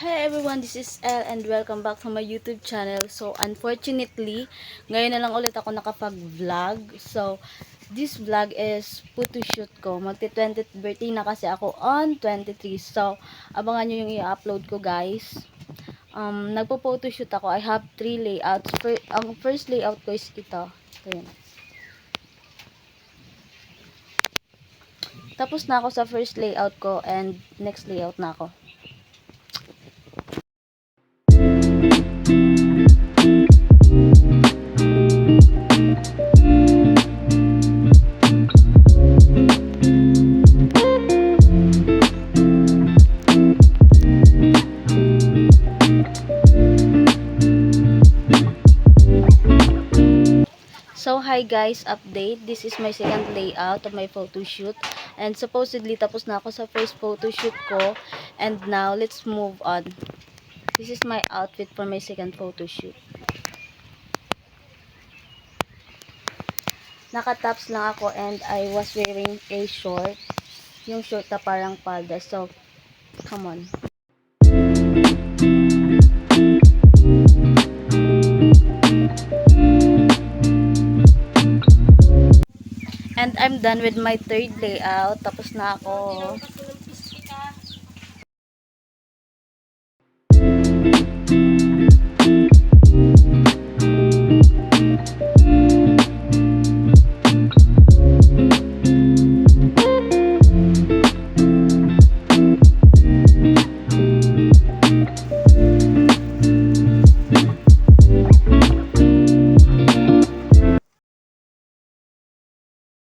Hi everyone, this is Elle and welcome back to my YouTube channel. So unfortunately, ngayon na lang ulit ako nakapag-vlog. So this vlog is photo shoot ko. Magti-20th birthday na kasi ako on 23. So abangan nyo yung i-upload ko guys. Nagpo-photoshoot ako. I have 3 layouts. Ang first layout ko is ito. Ito yun. Tapos na ako sa first layout ko and next layout na ako. So hi guys, update. This is my second layout of my photo shoot. And supposedly tapos na ako sa first photo shoot ko. And now let's move on. This is my outfit for my second photo shoot. Naka-tops lang ako and I was wearing a short. Yung short na parang palda. So, come on. And I'm done with my third layout. Tapos na ako.